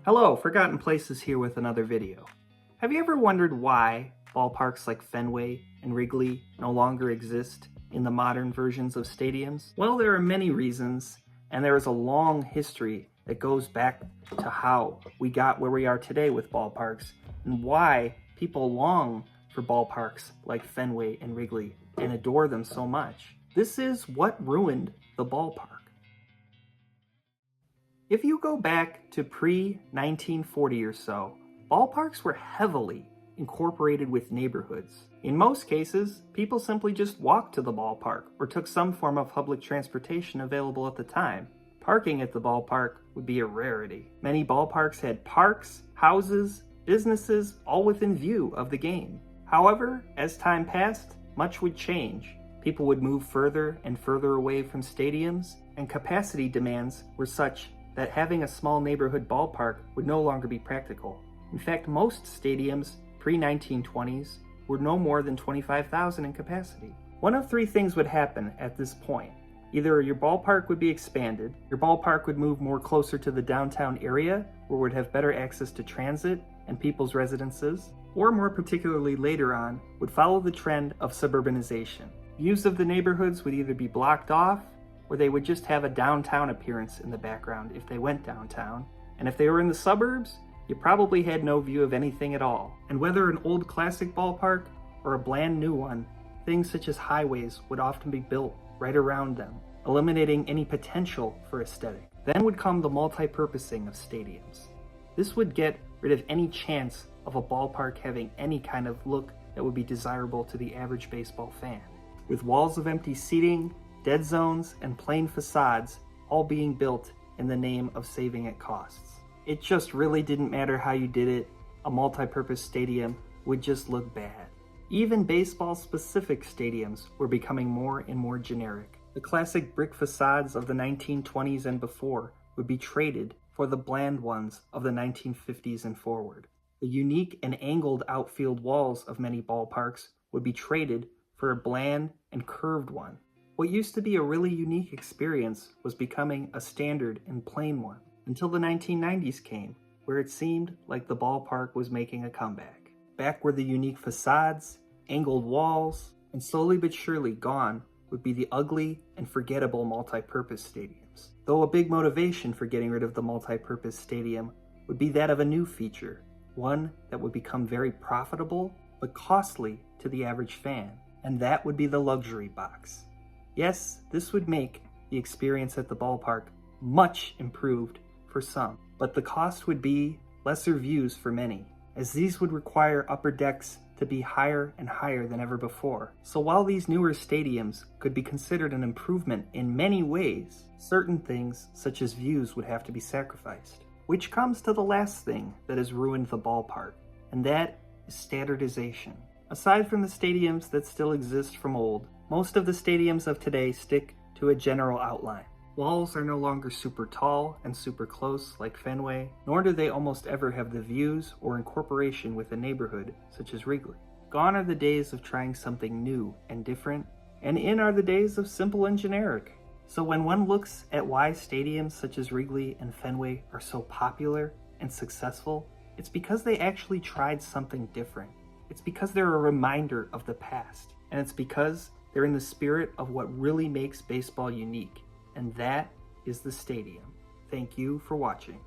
Hello, Forgotten Places here with another video. Have you ever wondered why ballparks like Fenway and Wrigley no longer exist in the modern versions of stadiums? Well, there are many reasons, and there is a long history that goes back to how we got where we are today with ballparks and why people long for ballparks like Fenway and Wrigley and adore them so much. This is what ruined the ballpark. If you go back to pre-1940 or so, ballparks were heavily incorporated with neighborhoods. In most cases, people simply just walked to the ballpark or took some form of public transportation available at the time. Parking at the ballpark would be a rarity. Many ballparks had parks, houses, businesses, all within view of the game. However, as time passed, much would change. People would move further and further away from stadiums, and capacity demands were such that having a small neighborhood ballpark would no longer be practical. In fact, most stadiums pre-1920s were no more than 25,000 in capacity. One of three things would happen at this point. Either your ballpark would be expanded, your ballpark would move more closer to the downtown area where it would have better access to transit and people's residences, or more particularly later on, would follow the trend of suburbanization. Views of the neighborhoods would either be blocked off or they would just have a downtown appearance in the background if they went downtown. And if they were in the suburbs, you probably had no view of anything at all. And whether an old classic ballpark or a bland new one, things such as highways would often be built right around them, eliminating any potential for aesthetic. Then would come the multi-purposing of stadiums. This would get rid of any chance of a ballpark having any kind of look that would be desirable to the average baseball fan. With walls of empty seating, dead zones, and plain facades all being built in the name of saving at costs. It just really didn't matter how you did it, a multi-purpose stadium would just look bad. Even baseball-specific stadiums were becoming more and more generic. The classic brick facades of the 1920s and before would be traded for the bland ones of the 1950s and forward. The unique and angled outfield walls of many ballparks would be traded for a bland and curved one. What used to be a really unique experience was becoming a standard and plain one, until the 1990s came, where it seemed like the ballpark was making a comeback. Back where the unique facades, angled walls, and slowly but surely gone would be the ugly and forgettable multi-purpose stadiums. Though a big motivation for getting rid of the multi-purpose stadium would be that of a new feature, one that would become very profitable but costly to the average fan, and that would be the luxury box. Yes, this would make the experience at the ballpark much improved for some, but the cost would be lesser views for many, as these would require upper decks to be higher and higher than ever before. So while these newer stadiums could be considered an improvement in many ways, certain things such as views would have to be sacrificed. Which comes to the last thing that has ruined the ballpark, and that is standardization. Aside from the stadiums that still exist from old, most of the stadiums of today stick to a general outline. Walls are no longer super tall and super close like Fenway, nor do they almost ever have the views or incorporation with a neighborhood such as Wrigley. Gone are the days of trying something new and different, and in are the days of simple and generic. So when one looks at why stadiums such as Wrigley and Fenway are so popular and successful, it's because they actually tried something different. It's because they're a reminder of the past, and it's because they're in the spirit of what really makes baseball unique, and that is the stadium. Thank you for watching.